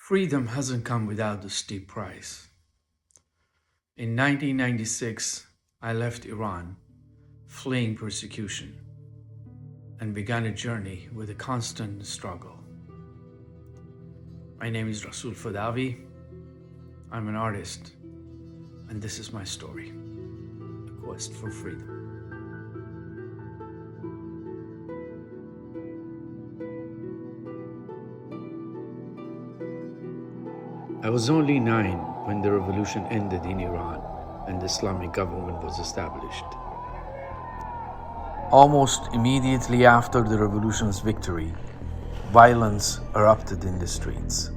Freedom hasn't come without a steep price. In 1996, I left Iran, fleeing persecution, and began a journey with a constant struggle. My name is Rasul Fadavi. I'm an artist, and this is my story, a quest for freedom. I was only 9 when the revolution ended in Iran and the Islamic government was established. Almost immediately after the revolution's victory, violence erupted in the streets.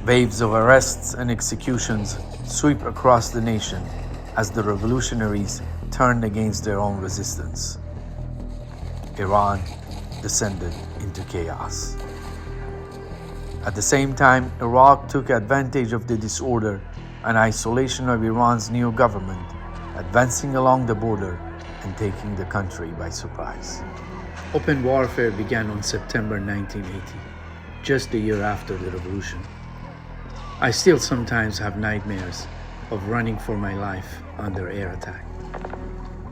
Waves of arrests and executions sweep across the nation as the revolutionaries turned against their own resistance. Iran descended into chaos. At the same time, Iraq took advantage of the disorder and isolation of Iran's new government, advancing along the border and taking the country by surprise. Open warfare began on September 1980, just a year after the revolution. I still sometimes have nightmares of running for my life under air attack.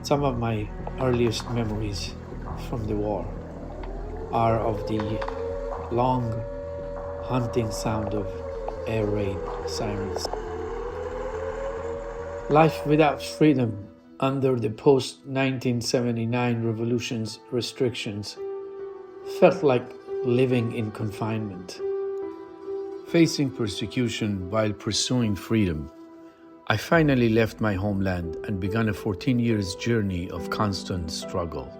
Some of my earliest memories from the war are of the long haunting sound of air raid sirens. Life without freedom under the post-1979 revolution's restrictions felt like living in confinement. Facing persecution while pursuing freedom, I finally left my homeland and began a 14 years journey of constant struggle.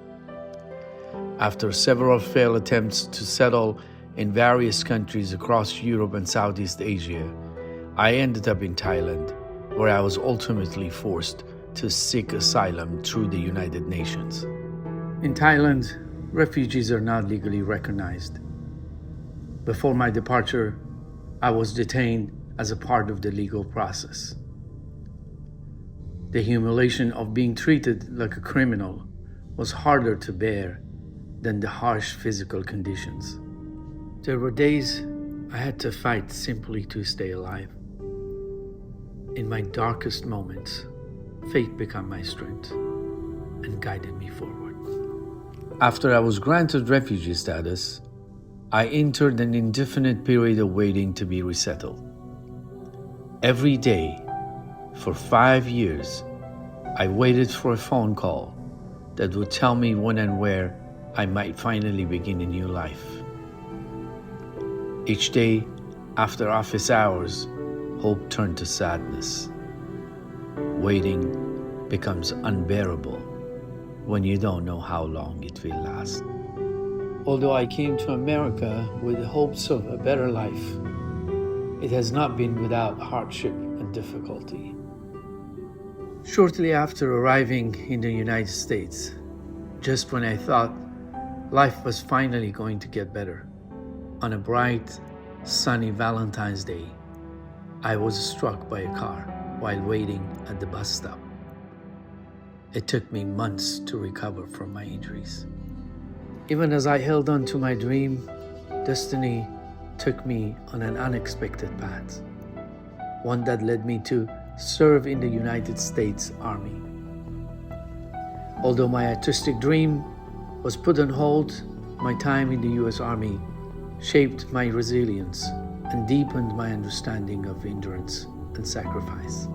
After several failed attempts to settle in various countries across Europe and Southeast Asia, I ended up in Thailand, where I was ultimately forced to seek asylum through the United Nations. In Thailand, refugees are not legally recognized. Before my departure, I was detained as a part of the legal process. The humiliation of being treated like a criminal was harder to bear than the harsh physical conditions. There were days I had to fight simply to stay alive. In my darkest moments, faith became my strength and guided me forward. After I was granted refugee status, I entered an indefinite period of waiting to be resettled. Every day, for 5 years, I waited for a phone call that would tell me when and where I might finally begin a new life. Each day, after office hours, hope turned to sadness. Waiting becomes unbearable when you don't know how long it will last. Although I came to America with the hopes of a better life, it has not been without hardship and difficulty. Shortly after arriving in the United States, just when I thought life was finally going to get better, on a bright, sunny Valentine's Day, I was struck by a car while waiting at the bus stop. It took me months to recover from my injuries. Even as I held on to my dream, destiny took me on an unexpected path, one that led me to serve in the United States Army. Although my artistic dream was put on hold, my time in the U.S. Army shaped my resilience and deepened my understanding of endurance and sacrifice.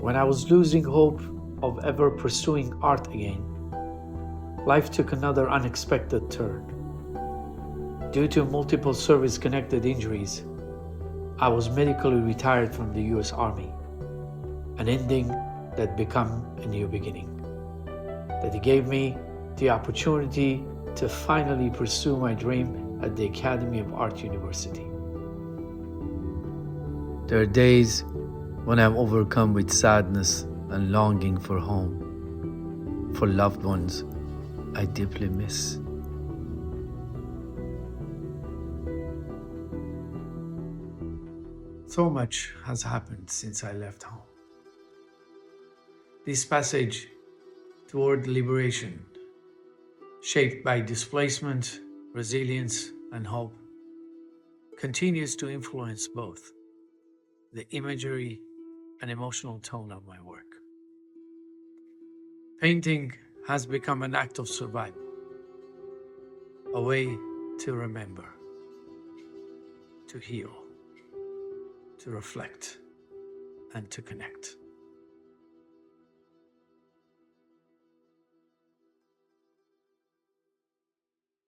When I was losing hope of ever pursuing art again, life took another unexpected turn. Due to multiple service-connected injuries, I was medically retired from the U.S. Army, an ending that became a new beginning, that gave me the opportunity to finally pursue my dream at the Academy of Art University. There are days when I'm overcome with sadness and longing for home, for loved ones I deeply miss. So much has happened since I left home. This passage toward liberation, shaped by displacement, resilience, and hope, continues to influence both the imagery and emotional tone of my work. Painting has become an act of survival, a way to remember, to heal, to reflect, and to connect.